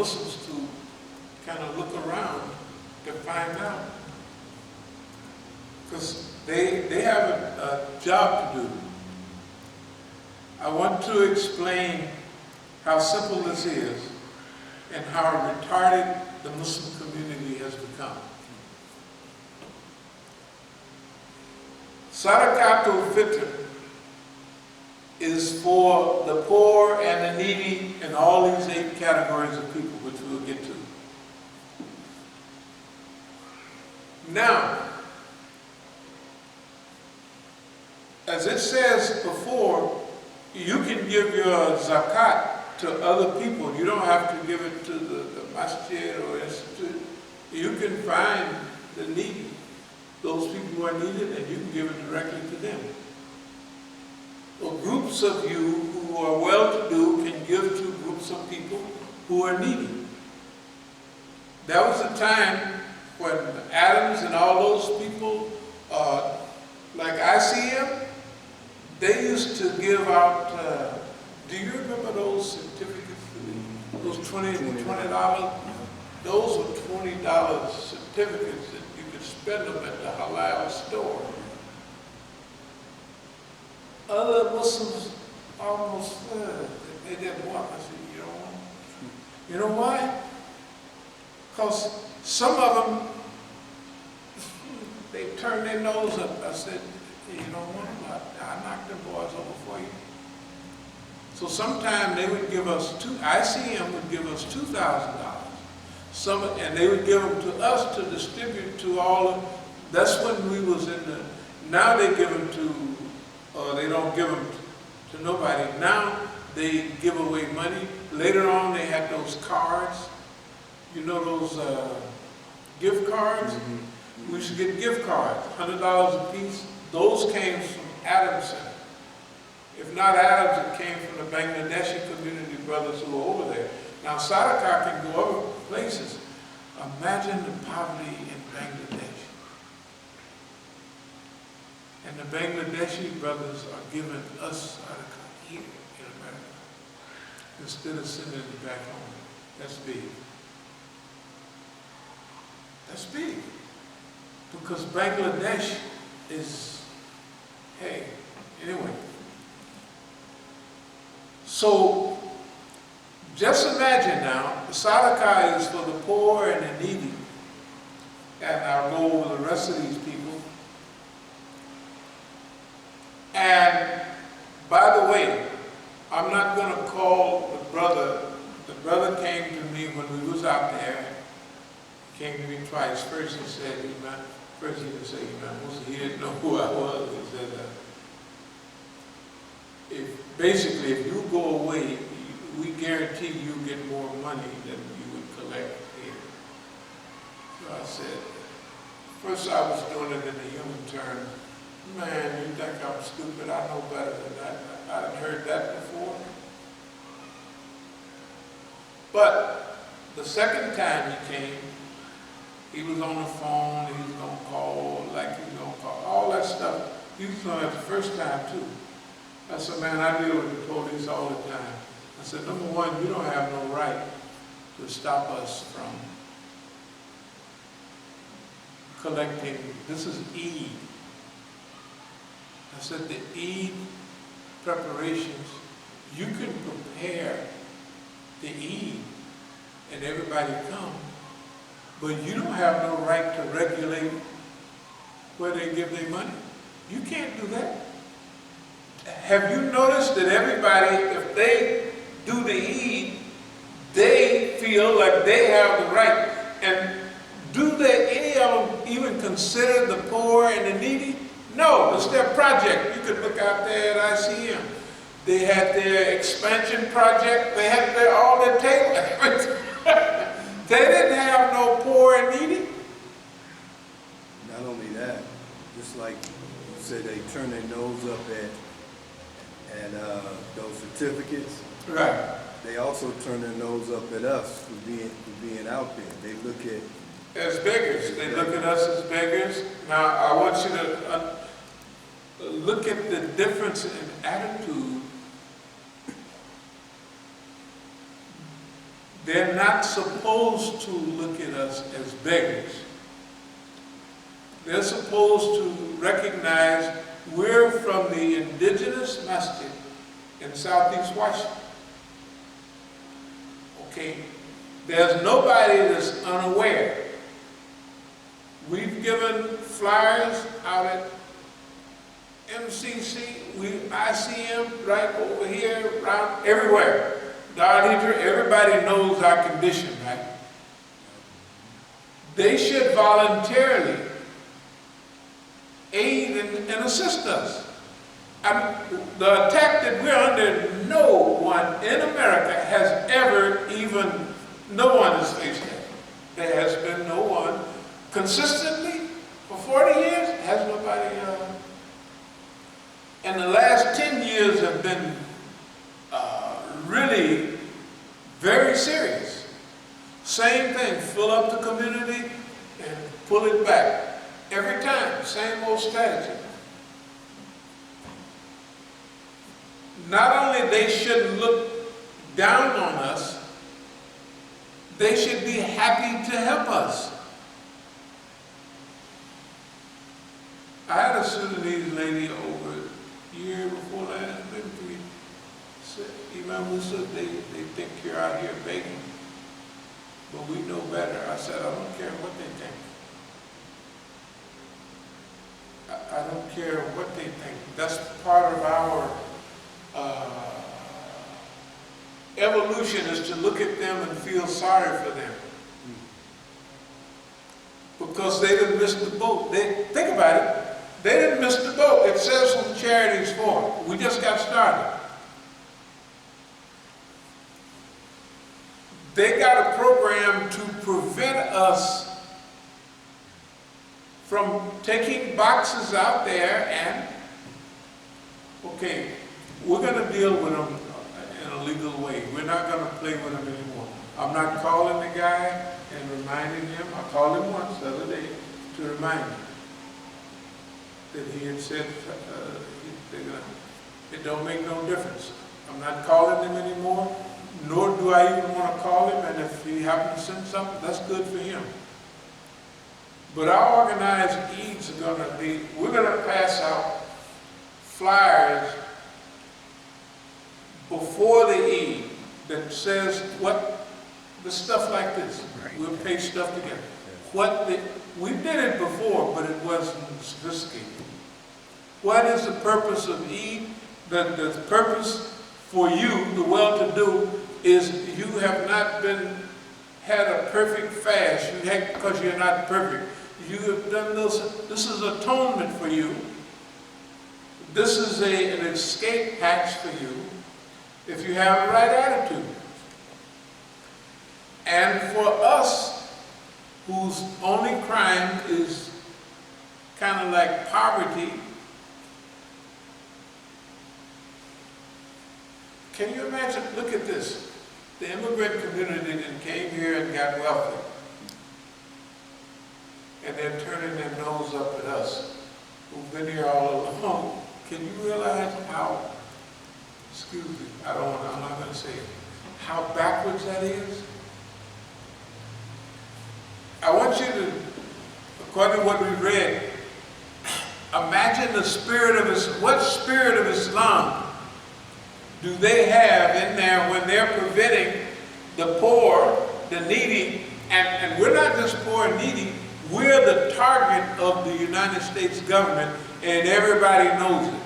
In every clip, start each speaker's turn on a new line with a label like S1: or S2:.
S1: Muslims to kind of look around to find out. Because they have a job to do. I want to explain how simple this is and how retarded the Muslim community has become. Sadaqat Ul-Fitr is for the poor and the needy in all these 8 categories of people, which we'll get to. Now, as it says before, you can give your zakat to other people. You don't have to give it to the Masjid or institute. You can find the needy, those people who are needed, and you can give it directly to them. Or groups of you who are well-to-do can give to groups of people who are needy. That was the time when Adams and all those people, like ICM, they used to give out, do you remember those certificates? Those $20? Those were $20 certificates that you could spend them at the halal store. Other Muslims almost, they didn't want. I said, you don't want? You know why? Because some of them, they turned their nose up. I said, you don't want them? I knocked them boys over for you. So sometimes they would give us ICM would give us $2,000. And they would give them to us to distribute to all of, that's when we was in the, now they give them to, they don't give them to nobody. Now they give away money. Later on they had those cards, you know those gift cards? Mm-hmm. We used to get gift cards, $100 a piece. Those came from Adams Center. If not Adams, it came from the Bangladeshi community brothers who were over there. Now Sadaqat can go other places. Imagine the poverty in Bangladesh. And the Bangladeshi brothers are giving us Sadaqat here in America instead of sending it back home. That's big. That's big. Because Bangladesh is, hey, anyway. So, just imagine now, the Sadaqah is for the poor and the needy. And I'll go over the rest of these people. And, by the way, I'm not going to call the brother. The brother came to me when we was out there. He came to me twice. First he said, first he didn't say Imam Musa. He didn't know who I was. He said, basically, if you go away, we guarantee you get more money than you would collect here. So I said, first I was doing it in the human term. Man, you think I'm stupid? I know better than that. I hadn't heard that before. But the second time he came, he was on the phone, he was going to call, like he was going to call, all that stuff. He was doing it the first time too. I said, man, I deal with the police all the time. I said, number one, you don't have no right to stop us from collecting. This is Eid. I said, the Eid preparations, you can prepare the Eid and everybody come, but you don't have no right to regulate where they give their money. You can't do that. Have you noticed that everybody, if they do the Eid, they feel like they have the right? And do any of them even consider the poor and the needy? No, it's their project. You could look out there at ICM. They had their expansion project. They had all their table. They didn't have no poor and needy.
S2: Not only that, just like you said, they turn their nose up at those certificates.
S1: Right.
S2: They also turn their nose up at us for being out there. They look at
S1: as beggars. They look at us as beggars. Now I want you to look at the difference in attitude. They're not supposed to look at us as beggars. They're supposed to recognize we're from the indigenous Masjid in Southeast Washington. Okay, there's nobody that's unaware. We've given flyers out at MCC, ICM, right over here, around everywhere. Al-Fitr, everybody knows our condition, right? They should voluntarily aid and assist us. The attack that we're under, no one in America has ever even, no one has faced that. There has been no one consistently for 40 years, has nobody, and the last 10 years have been really very serious. Same thing, fill up the community and pull it back. Every time, same old strategy. Not only they shouldn't look down on us, they should be happy to help us. I had a Sudanese lady over a year before last, maybe 3, said, Imam Musa, they think you're out here begging, but we know better. I said, I don't care what they think. I don't care what they think. That's part of our evolution, is to look at them and feel sorry for them. Because they didn't miss the boat. Think about it. They didn't miss the boat. It says who charity's for. We just got started. They got a program to prevent us from taking boxes out there and, okay, we're going to deal with them in a legal way. We're not going to play with them anymore. I'm not calling the guy and reminding him. I called him once the other day to remind him that he had said it don't make no difference. I'm not calling him anymore, nor do I even want to call him, and if he happens to send something, that's good for him. But our organized Eids are going to be, we're going to pass out flyers before the Eid that says what, the stuff like this. Right. We'll paste stuff together. We did it before, but it wasn't sophisticated. What is the purpose of Eid? The purpose for you, the well-to-do, is you have not had a perfect fast. Because you're not perfect. You have done this. This is atonement for you. This is an escape hatch for you if you have the right attitude. And for us, whose only crime is kind of like poverty, can you imagine? Look at this. The immigrant community that came here and got wealthy, and they're turning their nose up at us, who've been here all along. Can you realize how, excuse me, I'm not going to say it, how backwards that is? I want you to, according to what we read, imagine the spirit of Islam. What spirit of Islam do they have in there when they're preventing the poor, the needy, and we're not just poor and needy, we're the target of the United States government, and everybody knows it.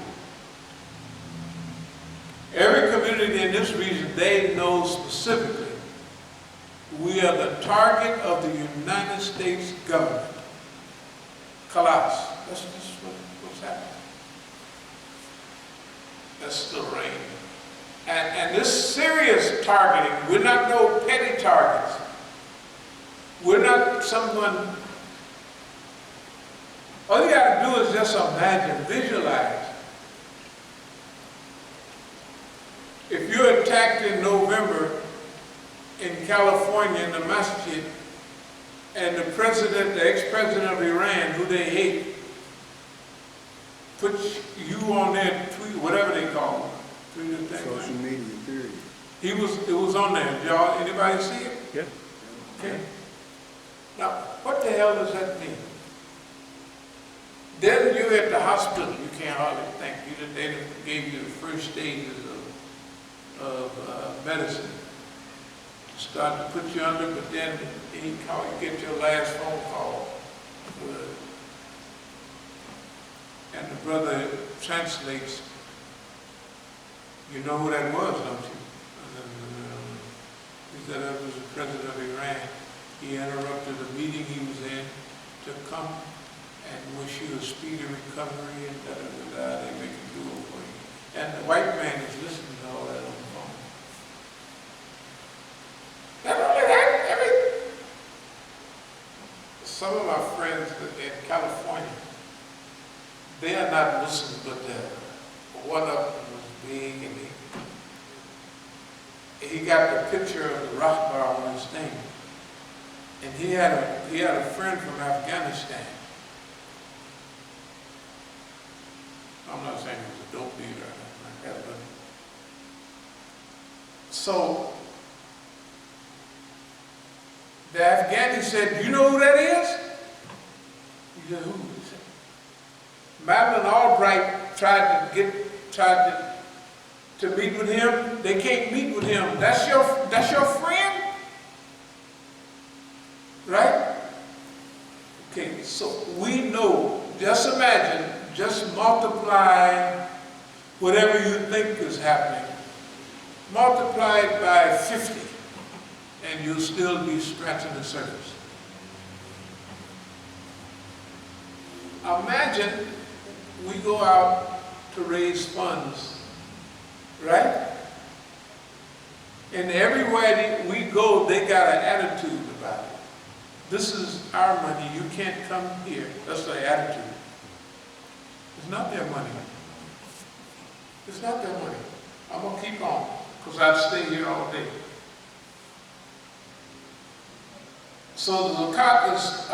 S1: Every community in this region, they know specifically we are the target of the United States government. Khalas. That's just what's happening. That's the rain. And this serious targeting, we're not no petty targets. We're not someone, all you got to do is just imagine, visualize. If you're attacked in November in California in the Masjid, and the president, the ex-president of Iran, who they hate, puts you on their tweet, whatever they call it,
S2: social media, period.
S1: It was on there. Y'all, anybody see it?
S3: Yeah.
S1: Okay. Now, what the hell does that mean? Then you're at the hospital, you can't hardly think. They gave you the first stages of medicine. Start to put you under, but then you get your last phone call. And the brother translates. You know who that was, don't you? He said that was the president of Iran. He interrupted the meeting he was in to come and wish you a speedy recovery and da-da-da-da. They make him do it for you. And the white man is listening to all that on the phone. Not only that, some of our friends in California, they are not Muslims, but one of them was big, and he got the picture of the Rahbar on his thing. And he had a friend from Afghanistan. I'm not saying he was a dope dealer or anything like that, but so the Afghani said, "You know who that is?" He said, "Who?" He said, Madeleine Albright tried to meet with him. They can't meet with him. That's your friend? Right? Okay, so we know, just imagine, just multiply whatever you think is happening. Multiply it by 50, and you'll still be scratching the surface. Imagine we go out to raise funds, right? And everywhere we go, they got an attitude about it. This is our money, you can't come here. That's their attitude. It's not their money. It's not their money. I'm going to keep on, because I'd stay here all day. So the zakat is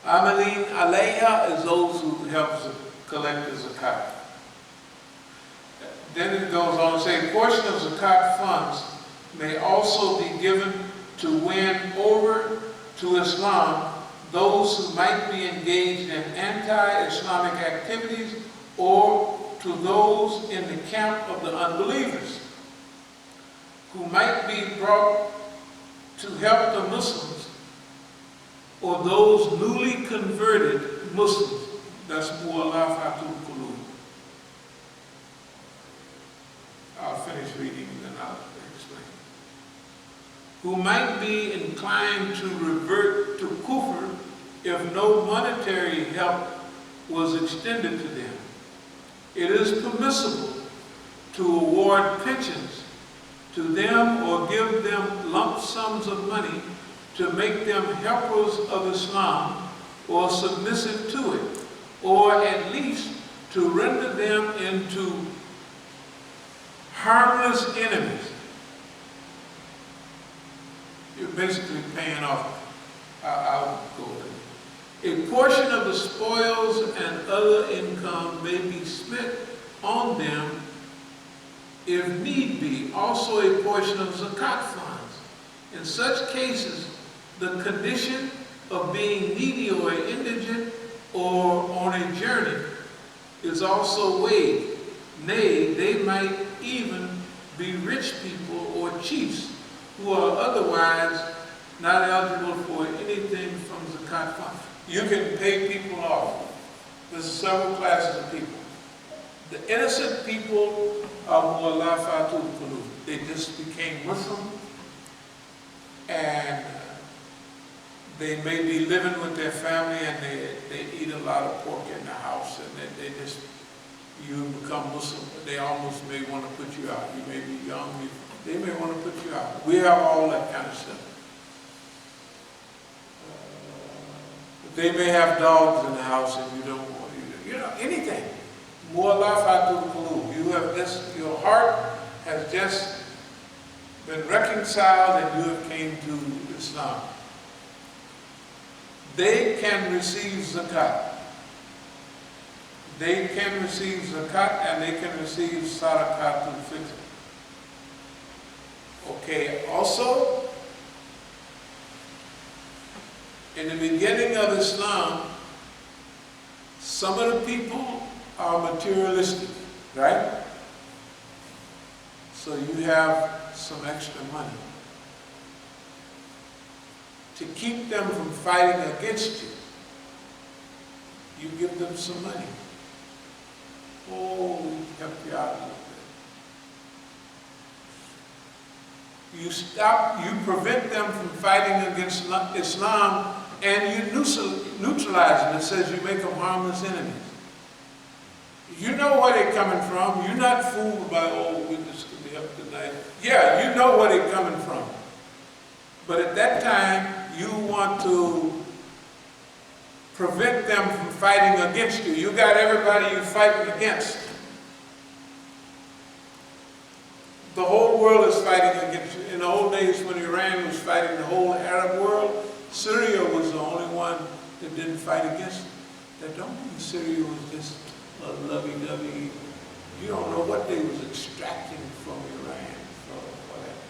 S1: Amalin Alayha is those who help collect the zakat. Then it goes on to say, a portion of zakat funds may also be given to win over to Islam those who might be engaged in anti-Islamic activities, or to those in the camp of the unbelievers who might be brought to help the Muslims, or those newly converted Muslims. That's Ul-Fitr. I'll finish reading and then I'll explain. Who might be inclined to revert to kufr if no monetary help was extended to them. It is permissible to award pensions to them or give them lump sums of money to make them helpers of Islam or submissive to it, or at least to render them into harmless enemies. You're basically paying off. I'll go with it. A portion of the spoils and other income may be spent on them if need be, also a portion of zakat funds. In such cases, the condition of being needy or indigent or on a journey is also weighed. Nay, they might even be rich people or chiefs who are otherwise not eligible for anything from zakat fund. You can pay people off. There's several classes of people. The innocent people are Ul-Fitr. They just became Muslim, and they may be living with their family, and they eat a lot of pork in the house, and you become Muslim. They almost may want to put you out. You may be young. They may want to put you out. We have all that kind of stuff. They may have dogs in the house, and you don't want anything. You have just, your heart has just been reconciled, and you have came to Islam. They can receive zakat. they can receive zakat and they can receive Sadaqat Ul-Fitr. Okay, also, in the beginning of Islam, some of the people are materialistic, right? So you have some extra money. To keep them from fighting against you, you give them some money. Oh, we help you out a little bit. You prevent them from fighting against Islam, and you neutralize them. It says you make them harmless enemies. You know where they're coming from. You're not fooled by, oh, we're just going to be up tonight. Yeah, you know where they're coming from. But at that time, you want to prevent them from fighting against you. You got everybody you're fighting against. The whole world is fighting against you. In the old days when Iran was fighting the whole Arab world, Syria was the only one that didn't fight against them. That don't mean Syria was just a lovey-dovey. You don't know what they was extracting from Iran or whatever.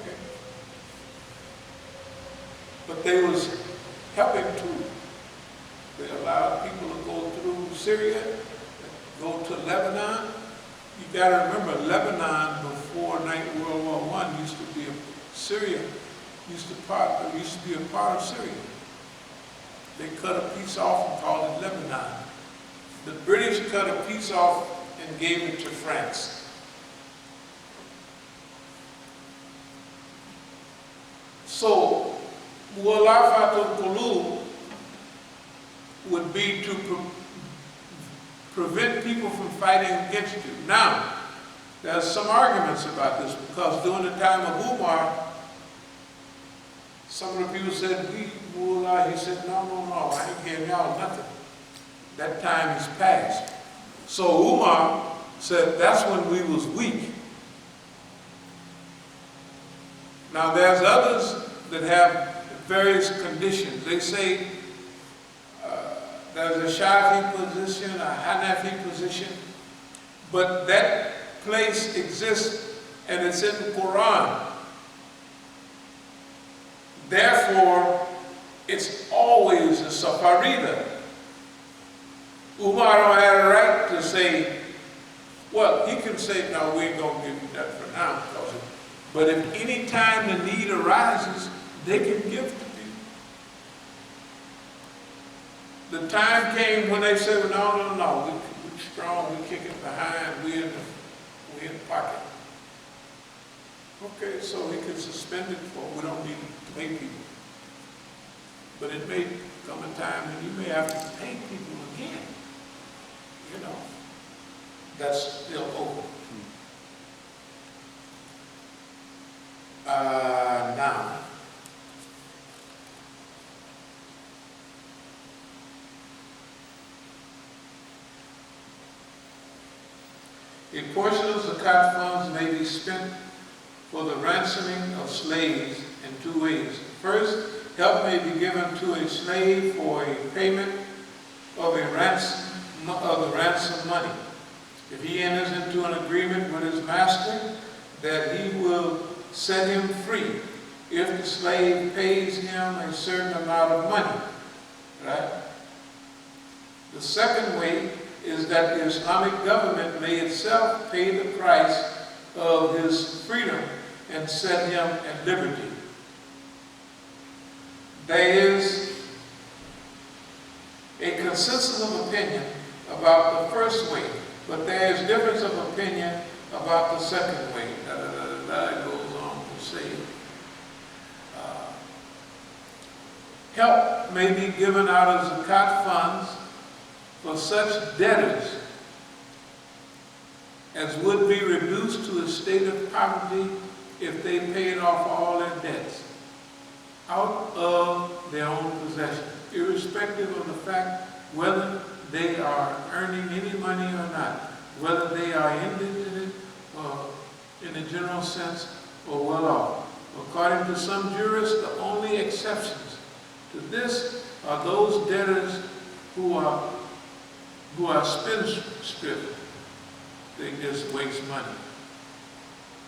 S1: Okay. But they was helping too. They allowed people to go through Syria, go to Lebanon. You got to remember, Lebanon before World War I used to be Syria. Used to be a part of Syria. They cut a piece off and called it Lebanon. The British cut a piece off and gave it to France. So, Mu'alafatul Qulub would be to prevent people from fighting against you. Now, there's some arguments about this because during the time of Umar, some of the people said, he said, no, I ain't giving y'all nothing. That time is past. So Umar said, that's when we was weak. Now there's others that have various conditions. They say there's a Shafi position, a Hanafi position, but that place exists and it's in the Quran. Therefore, it's always a safarida. Umar don't have a right to say, well, he can say, no, we ain't going to give you that for now. But if any time the need arises, they can give to people. The time came when they said, no, we're strong, we're kicking behind, we're in the pocket. Okay, so he can suspend it for, we don't need to pay people. But it may come a time when you may have to pay people again. You know, that's still open. Now, a portion of zakat funds may be spent for the ransoming of slaves in two ways. First, help may be given to a slave for a payment of the ransom money. If he enters into an agreement with his master that he will set him free if the slave pays him a certain amount of money, right? The second way is that the Islamic government may itself pay the price of his freedom and set him at liberty. There is a consensus of opinion about the first way, but there is difference of opinion about the second way. It goes on to say, help may be given out of zakat funds for such debtors as would be reduced to a state of poverty if they paid off all their debts out of their own possession, irrespective of the fact whether they are earning any money or not, whether they are indigent or in a general sense or well off. According to some jurists, the only exceptions to this are those debtors who are spendthrift. They just waste money.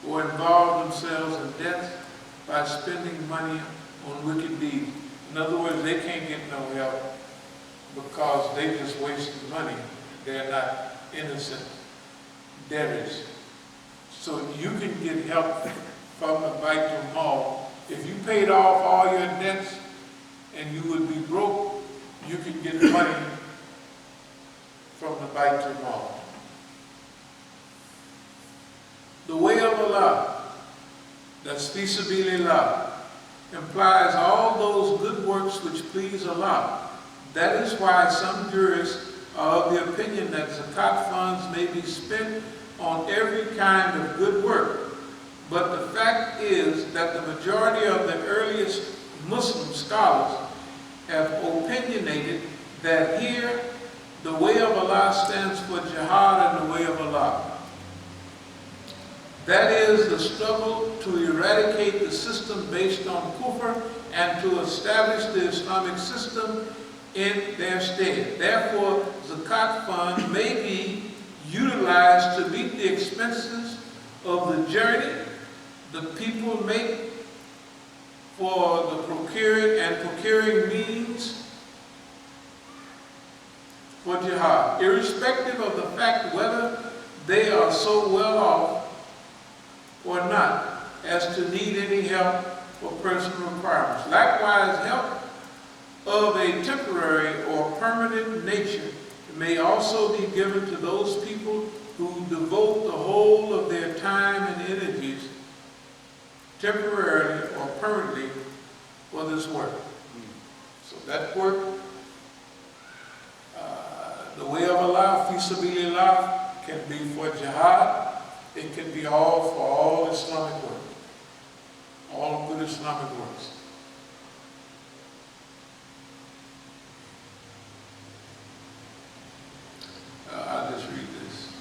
S1: Or involve themselves in debts by spending money on wicked deeds. In other words, they can't get no help because they just wasted money. They're not innocent debtors. So you can get help from the Baitul Mal. If you paid off all your debts and you would be broke, you can get money from the Baitul Mal. The way of Allah, that's fi sabilillah, implies all those good works which please Allah. That is why some jurists are of the opinion that zakat funds may be spent on every kind of good work. But the fact is that the majority of the earliest Muslim scholars have opinionated that here the way of Allah stands for jihad in the way of Allah. That is the struggle to eradicate the system based on kufr and to establish the Islamic system in their stead. Therefore, zakat fund may be utilized to meet the expenses of the journey the people make for the procuring means for jihad, irrespective of the fact whether they are so well off or not as to need any help for personal requirements. Likewise, help of a temporary or permanent nature may also be given to those people who devote the whole of their time and energies temporarily or permanently for this work. So that work, the way of Allah, fi sabilillah, can be for jihad. It can be all for all Islamic work, all good Islamic works. I'll just read this.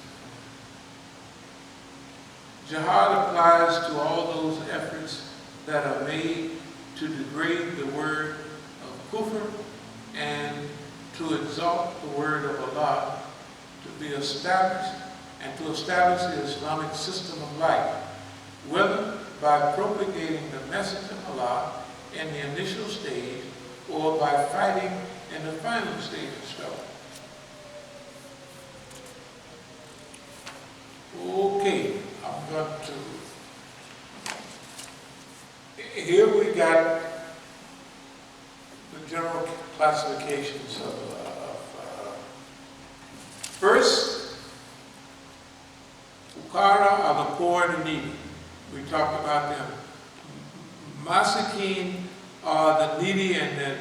S1: Jihad applies to all those efforts that are made to degrade the word of kufr and to exalt the word of Allah, to be established and to establish the Islamic system of life, whether by propagating the message of Allah in the initial stage or by fighting in the final stage of struggle. Okay, I'm going to... Here we got the general classifications of first, Fuqara are the poor and the needy. We talked about them. Masakin are the needy and the